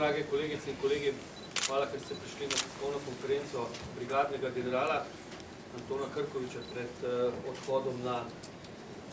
drage kolegice in kolegi, hvala, ker ste prišli na tiskovno konferenco brigadnega generala Antona Krkoviča pred odhodom na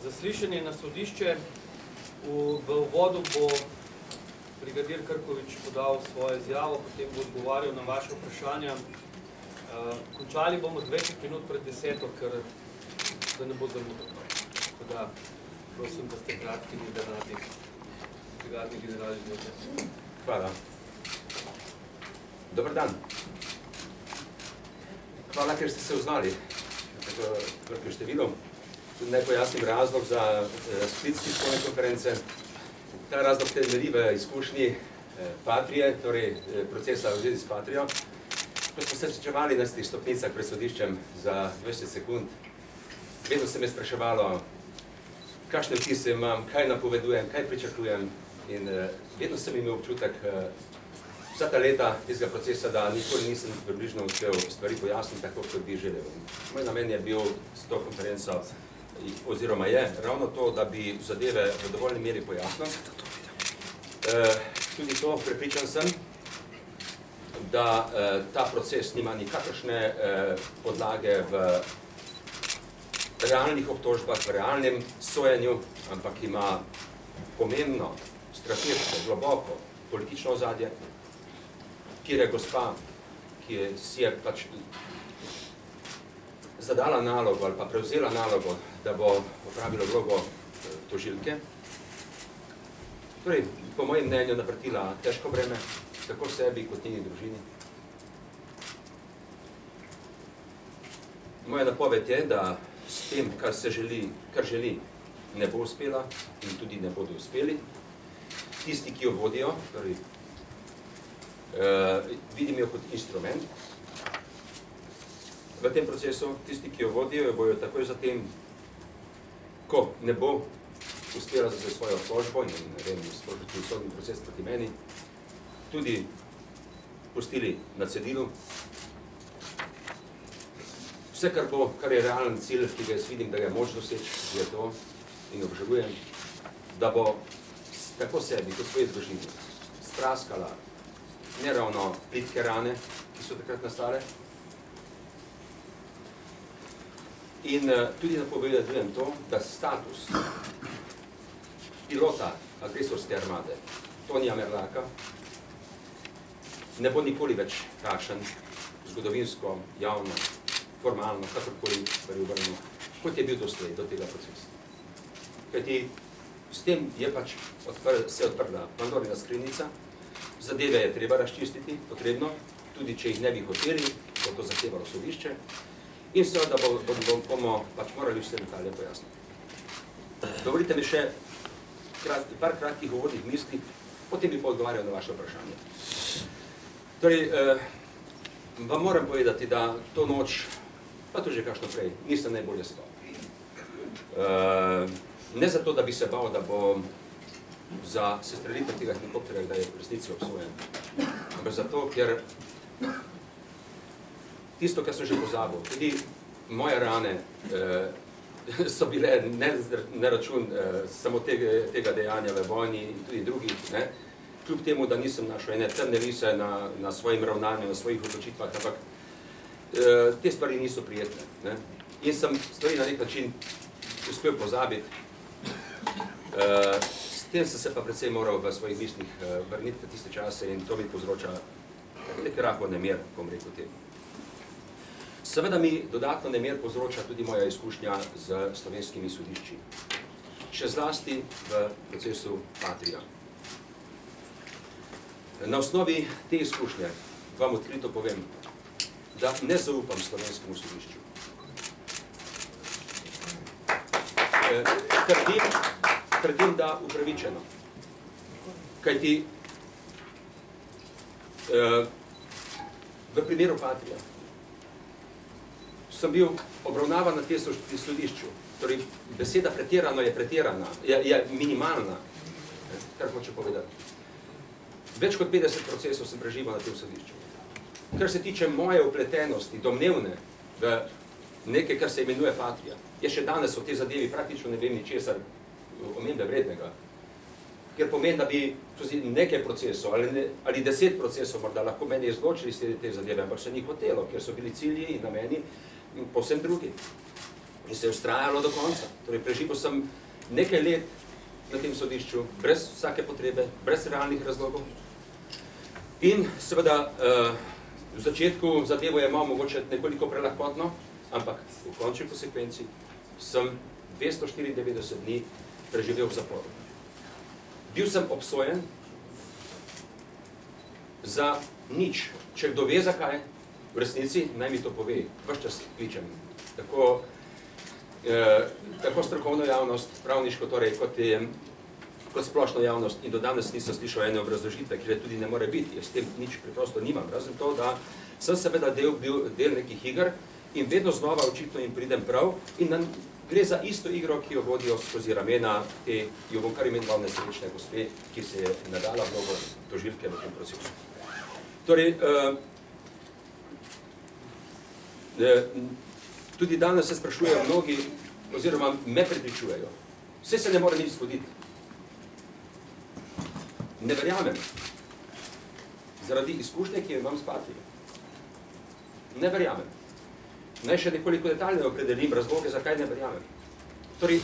zaslišanje na sodišče. V uvodu bo brigadir Krkovič podal svojo izjavo, potem bo odgovarjal na vaše vprašanja. Končali bomo 20 minut pred 10, ker da ne bo zamudno. Tako da prosim, da ste kratki in da radi brigadni general izvedete. Hvala. Dobar dan. Hvala, ker ste se uznali tako velikim številom. Tudi naj pojasnim razlog za sklic tiskovne konference. Ta razlog temelji v izkušnji Patrije, torej procesa v zvezi s Patrijo. Ko smo se srečevali na stopnicah pred sodiščem za 20 sekund, vedno se me spraševalo, kakšne vtise imam, kaj napovedujem, kaj pričakujem. In vedno sem imel občutek vsa ta leta tega procesa, da nikoli nisem približno uspel stvari pojasniti tako, kot bi želel. Moj namen je bil s to konferenco, oziroma je ravno to, da bi zadeve v dovoljni meri pojasnil. Tudi to prepričan sem, da ta proces nima nikakršne podlage v realnih obtožbah, v realnem sojenju, ampak ima pomembno, strateško, globoko politično ozadje, kjer je gospa, ki si je pač zadala nalogo ali pa prevzela nalogo, da bo opravila vlogo tožilke. Torej, po mojem mnenju naprtila težko breme, tako sebi kot njeni družini. Moja napoved je, da s tem, kar želi, ne bo uspela in tudi ne bodo uspeli. Tisti, ki jo vodijo, torej, vidim jo kot instrument. V tem procesu, tisti, ki jo vodijo, jo bojo takoj zatem, ko ne bo uspela za svojo obtožbo in ne vem, sprožiti sodni proces proti meni, tudi pustili na cedilu. Vse, kar je realen cilj, ki ga jaz vidim, da ga je moč doseči, je to in obžalujem, da bo tako sebi, kot svoje družini, spraskala neravno plitke rane, ki so takrat nastale. In tudi napovedujem to, da status pilota agresorske armade Tonija Merlaka ne bo nikoli več takšen zgodovinsko, javno, formalno, kakorkoli stvari obrnjeno, kot je bil doslej do tega procesa. Kajti s tem je pač se odprla Pandorina skrinjica, zadeve je treba razčistiti, potrebno, tudi če jih ne bi hoteli, bo to zahtevalo sodišče, in seveda bomo pač morali vse detalje pojasniti. Dovolite mi še par kratkih uvodnih misli, potem bi pa odgovarjal na vaše vprašanje. Torej, vam moram povedati, da to noč, pa to že kakšno prej, nisem najbolje spal. Ne zato, da bi se bal, da bo za sestrelitev tega helikopterja, da je v resnici obsojen. Ampak zato, ker tisto, kar sem že pozabil, tudi moje rane so bile ne račun samo tega dejanja v vojni in tudi drugih, kljub temu, da nisem našel ene temne rise na svojim ravnanju, na svojih odločitvah, ampak te stvari niso prijetne. In sem stvari na nek način uspel pozabiti. S tem sem se pa predvsej moral v svojih mislih vrniti v tiste čase in to mi povzroča nek rahlo nemir, bom rekel temu. Seveda mi dodatno nemir povzroča tudi moja izkušnja z slovenskimi sodišči. Še zlasti v procesu Patrija. Na osnovi te izkušnje vam odkrito povem, da ne zaupam slovenskemu sodišču. Trdim, da upravičeno. Kajti v primeru Patrija sem bil obravnavan na tem sodišču. Torej, beseda pretirano je pretirana, je minimalna, kar hoče povedati. Več kot 50 procesov sem preživel na tem sodišču. Kar se tiče moje vpletenosti, domnevne, v nekaj, kar se imenuje Patrija, je še danes o tej zadevi praktično ne vem ničesar omembe vrednega. ker pomeni, da bi skozi nekaj procesov ali 10 procesov morda lahko meni izločili te zadeve, ampak se ni hotelo, ker so bili cilji in nameni povsem drugi. In se je ustrajalo do konca. Torej, preživel sem nekaj let na tem sodišču, brez vsake potrebe, brez realnih razlogov. In seveda, v začetku zadevo je imel mogoče nekoliko prelahkotno, ampak v končni konsekvenci sem 294 dni preživel v zaporu. Bil sem obsojen za nič. Če kdo ve zakaj, v resnici, naj mi to pove, ves čas kličem. Tako strokovno javnost, pravniško torej, kot splošno javnost, in do danes nisem slišal ene obrazložitve, ker tudi ne more biti, jaz s tem nič preprosto nimam, razen to, da sem seveda bil del nekih iger in vedno znova očitno jim pridem prav in gre za isto igro, ki jo vodijo skozi ramena te, jo bom kar imenoval nesrečne gospe, ki se je nadala vlogo tožilke v tem procesu. Torej, tudi danes se sprašujejo mnogi, oziroma me prepričujejo. Vse se ne more nič zgoditi. Ne verjamem. Zaradi izkušnje, ki jo imam s Patrijo. Ne verjamem. Naj še nekoliko detaljno opredelim razloge, zakaj ne verjamem. Torej,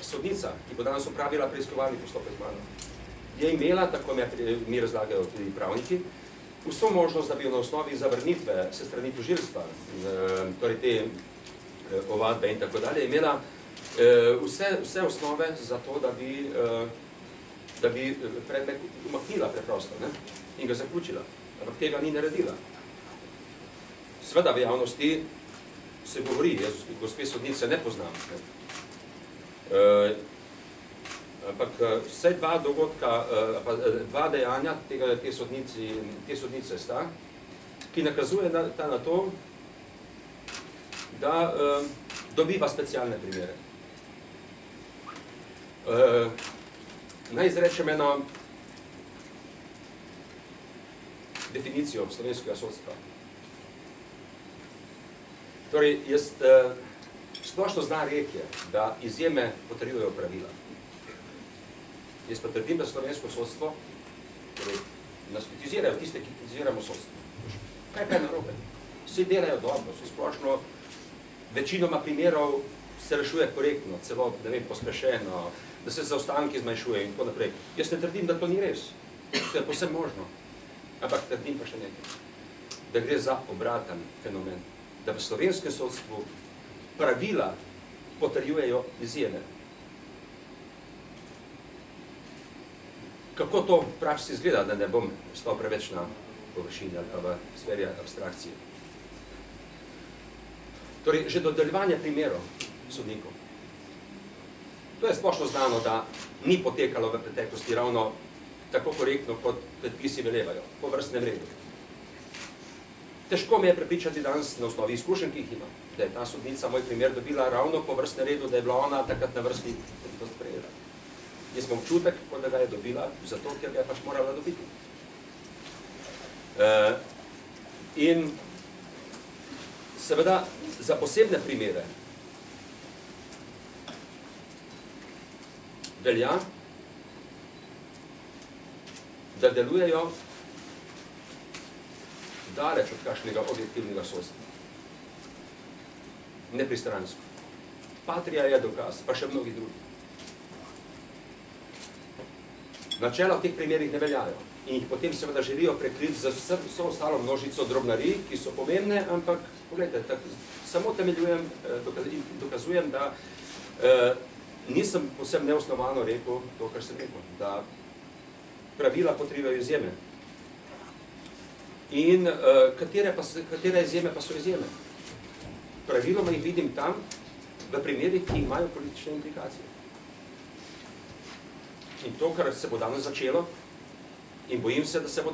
sodnica, ki bo danes opravila preiskovalni postopek z mano, je imela, tako mi razlagajo tudi pravniki, vso možnost, da bi na osnovi zavrnitve se strani tožilstva, torej te ovadbe in tako dalje, imela vse osnove za to, da bi predmet umaknila preprosto, ne? In ga zaključila. Ampak tega ni naredila. Sveda v javnosti se govori, jaz gospe sodnice ne poznam, ne? Ampak vse dva dogodka, dva dejanja te sodnice sta, ki nakazuje na to, da dobiva specialne primere. Naj izrečem eno definicijo slovenskega sodstva. Torej, jaz splošno znam rek je, da izjeme potrjujejo pravila. Jaz pa trdim, da slovensko sodstvo, torej, nas kritizirajo tiste, ki kritiziramo sodstvo. Kaj pa je narobe? Vsi delajo dobro, vsi splošno, večinoma primerov se rešuje korektno, celo, ne vem, pospešeno, da se zaostanki zmanjšuje in tako naprej. Jaz ne trdim, da to ni res. To je povsem možno. Ampak trdim pa še nekaj. Da gre za obraten fenomen. Da v slovenskem sodstvu pravila potrjujejo izjeme. Kako to v praksi izgleda, da ne bom stal preveč na površini ali pa v sferi abstrakcije. Torej, že dodeljevanje primerov sodnikov. To je splošno znano, da ni potekalo v preteklosti ravno tako korektno, kot predpisi velevajo, po vrstnem redu. Težko me je prepričati danes na osnovi izkušenj, ki jih imam, da je ta sodnica moj primer dobila ravno po vrstnem redu, da je bila ona takrat na vrsti, da bi to sprejela. Jaz imam občutek, kot da ga je dobila, zato, ker ga je pač morala dobiti. In seveda za posebne primere velja, da delujejo daleč od kakšnega objektivnega sodstva. Nepristransko. Patrija je dokaz, pa še mnogi drugi. Načela v teh primerih ne veljajo in jih potem seveda želijo prekriti za vso ostalo množico drobnarij, ki so pomembne, ampak, pogledajte, samo temeljujem, dokazujem, da nisem povsem neosnovano rekel to, kar sem rekel, da pravila potrjujejo izjeme. In katere izjeme pa so izjeme? Praviloma jih vidim tam, v primerih, ki imajo politične implikacije. In to, kar se bo danes začelo, in bojim se, da se bo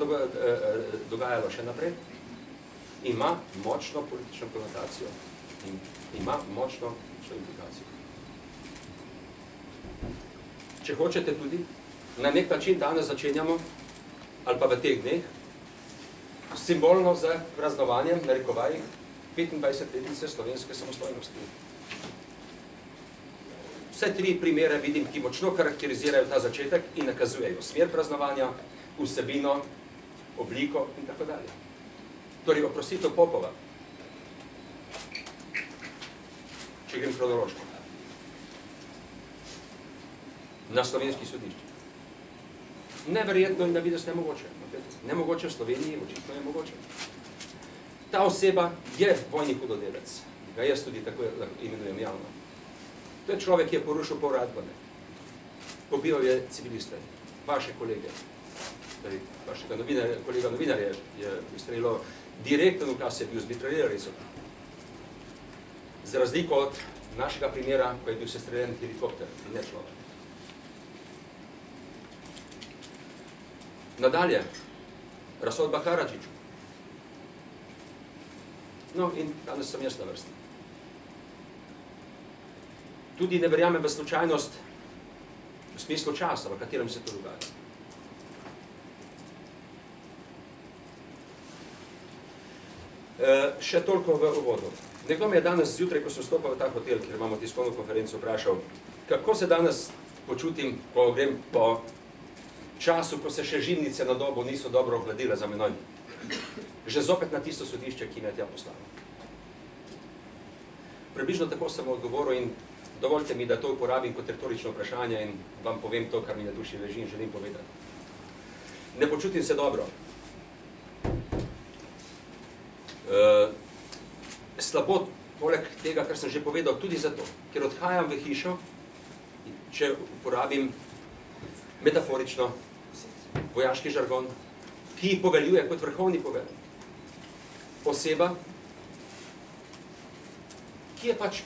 dogajalo še naprej, ima močno politično konotacijo in ima močno politično implikacijo. Če hočete tudi, na nek način danes začenjamo, ali pa v teh dneh, simbolno z praznovanjem, narekovajih, 25 letnice slovenske samostojnosti. vse 3 primere vidim, ki močno karakterizirajo ta začetek in nakazujejo smer praznovanja, vsebino, obliko in tako dalje. Torej, oprostitev popova. Če grem kronološko. Na slovenskih sodiščih. Neverjetno in na vides nemogoče. Nemogoče v Sloveniji, očitno je mogoče. Ta oseba je vojni hudodelec. Ga jaz tudi tako imenujem javno. To je človek, ki je porušil povratbane. Pobijal je civiliste, vaše kolege. Vašega kolega novinarja je ustrelil direkten ukaz, je bil zbitralirali so. Za razliko od našega primera, ko je bil sestreljen helikopter in ne človek. Nadalje, razsodba Karadžiću. No, in danes sem jaz na vrsti. Tudi ne verjamem v slučajnost v smislu časa, v katerem se to dogaja. Še toliko v uvodu. Nekdo me je danes zjutraj, ko sem vstopil v ta hotel, kjer imamo tiskovno konferenco, vprašal, kako se danes počutim, ko grem po času, ko se še žimnice na dobu niso dobro ohladile za menoj. Že zopet na tisto sodišče, ki me je tja poslalo. Približno tako sem odgovoril in dovolite mi, da to uporabim kot retorično vprašanje in vam povem to, kar mi na duši leži in želim povedati. Ne počutim se dobro. Slabo, poleg tega, kar sem že povedal, tudi zato, ker odhajam v hišo, če uporabim metaforično vojaški žargon, ki poveljuje kot vrhovni poveljnik. Oseba, ki je pač,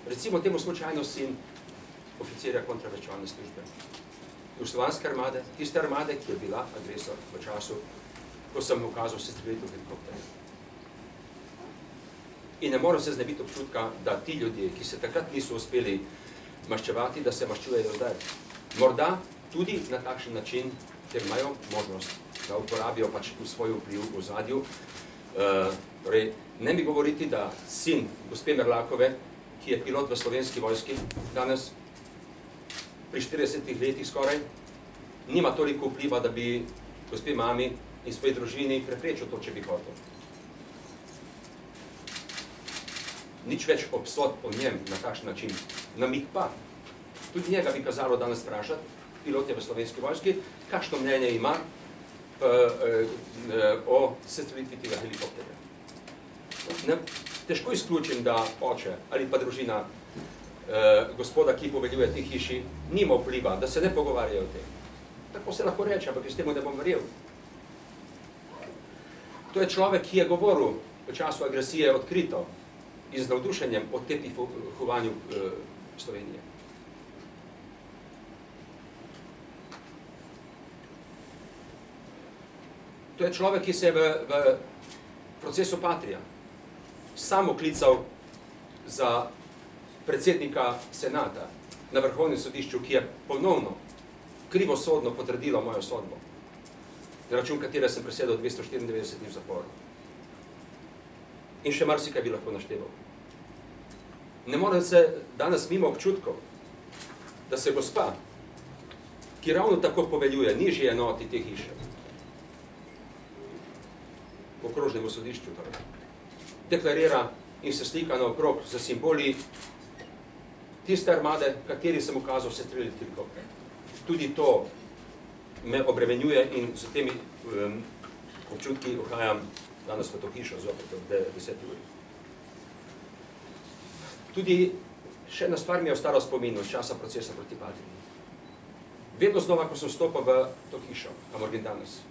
recimo temu slučajno sin oficirja kontraobveščevalne službe Jugoslovanske armade, tiste armade, ki je bila agresor v času, ko sem ukazal sestrelitev helikopterja. In ne moram se znebiti občutka, da ti ljudje, ki se takrat niso uspeli maščevati, da se maščujejo zdaj. Morda tudi na takšen način, ker imajo možnost, da uporabijo pač v svoj vpliv v ozadju. Torej, ne mi govoriti, da sin gospe Merlakove, ki je pilot v Slovenski vojski danes, pri 40 letih skoraj, nima toliko vpliva, da bi gospe mami in svoji družini preprečil to, če bi hotel. Nič več obsod o njem na takšen način. Namig pa, tudi njega bi kazalo danes vprašati, pilot je v Slovenski vojski, kakšno mnenje ima o sestrelitvi tega helikopterja. Težko izključim, da oče ali pa družina gospoda, ki poveljuje tej hiši, nima vpliva, da se ne pogovarjajo o tem. Tako se lahko reče, ampak s temu ne bom verjel. To je človek, ki je govoril v času agresije odkrito in z navdušenjem o tepihovanju Slovenije. To je človek, ki se je v procesu Patria sam oklical za predsednika senata na Vrhovnem sodišču, ki je ponovno krivosodno potrdilo mojo sodbo, na račun katere sem presedel 294 dni v zaporu. In še marsikaj bi lahko našteval. Ne morem se danes mimo občutkov, da se gospa, ki ravno tako poveljuje nižji enoti te hiše, v okrožnemu sodišču, torej, deklarira in se slika naokrog za simboli tiste armade, kateri sem ukazal sestreliti helikopter. Tudi to me obremenjuje in z temi občutki uhajam danes v to hišo, zopet ob 10 uri. Tudi še ena stvar mi je ostala v spominu iz časa procesa proti Patrii. Vedno znova, ko sem vstopil v to hišo, kamor grem danes,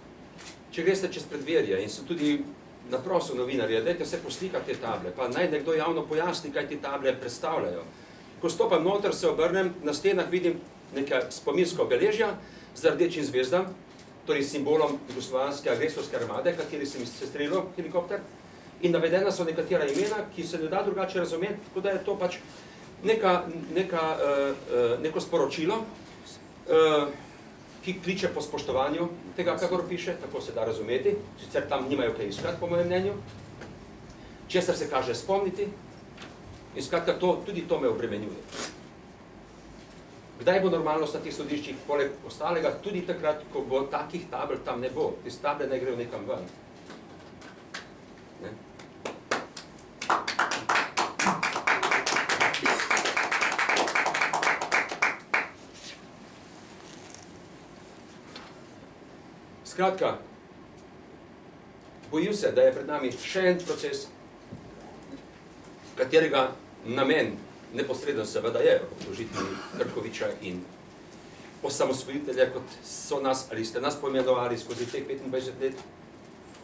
če greste čez predverje in sem tudi naprosil novinarje, dajte se poslikati te table, pa naj nekdo javno pojasni, kaj te table predstavljajo. Ko stopam noter, se obrnem, na stenah vidim neka spominska obeležja z rdečim zvezdam, torej simbolom jugoslovanske agresorske armade, kateri sem sestrelil helikopter, in navedena so nekatera imena, ki se ne da drugače razumeti, tako da je to pač neko sporočilo, ki kliče po spoštovanju tega, kakor piše, tako se da razumeti, sicer tam nimajo kaj iskati, po mojem mnenju, česar se kaže spomniti, in skratka, tudi to me obremenjuje. Kdaj bo normalnost na teh sodiščih, poleg ostalega, tudi takrat, ko bo takih tabel tam ne bo. Te table ne grejo nekam ven. Ne? Skratka, bojim se, da je pred nami še en proces, katerega namen neposreden seveda je obtožiti Krkoviča in osamosvojitelje, kot so nas ali ste nas poimenovali skozi teh 25 let,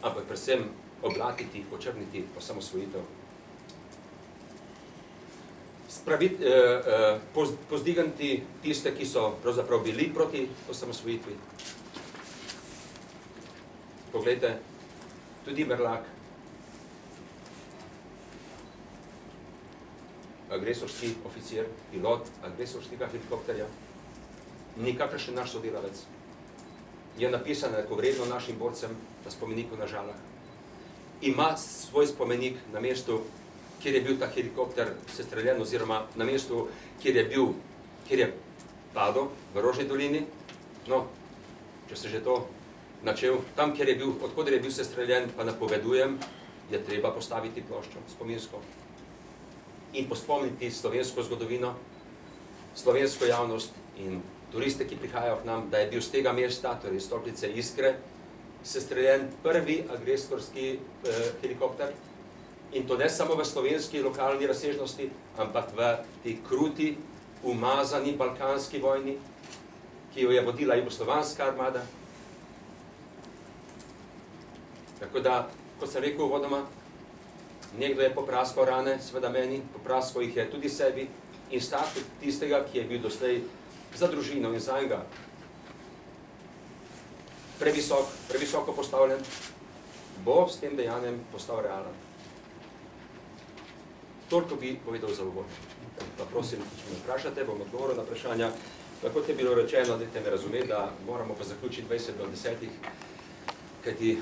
ampak predvsem oblatiti, počrniti osamosvojitev. Pozdigniti tiste, ki so pravzaprav bili proti osamosvojitvi. Poglejte, tudi Merlak, agresorski oficir, pilot agresorskega helikopterja, nikakršen naš sodelavec, je napisan enakovredno našim borcem na spomeniku na Žalah. Ima svoj spomenik na mestu, kjer je bil ta helikopter sestreljen, oziroma na mestu, kjer je padel v Rožni dolini. No, če se že to načel, tam, odkoder je bil sestreljen, pa napovedujem, je treba postaviti ploščo spominsko in pospomniti slovensko zgodovino, slovensko javnost in turiste, ki prihajajo k nam, da je bil z tega mesta, torej iz stolpice Iskre, sestreljen prvi agresorski helikopter, in to ne samo v slovenski lokalni razsežnosti, ampak v tej kruti, umazani balkanski vojni, ki jo je vodila jugoslovanska armada. Tako da, kot sem rekel uvodoma, nekdo je popraskal rane, seveda meni, popraskal jih je tudi sebi, in status tistega, ki je bil doslej za družino in za njega previsoko postavljen, bo s tem dejanjem postal realen. Toliko bi povedal za uvod. Pa prosim, če me vprašate, bom odgovoril na vprašanja. Tako je bilo rečeno, dajte me razumeti, da moramo pa zaključiti 20 do 10, kajti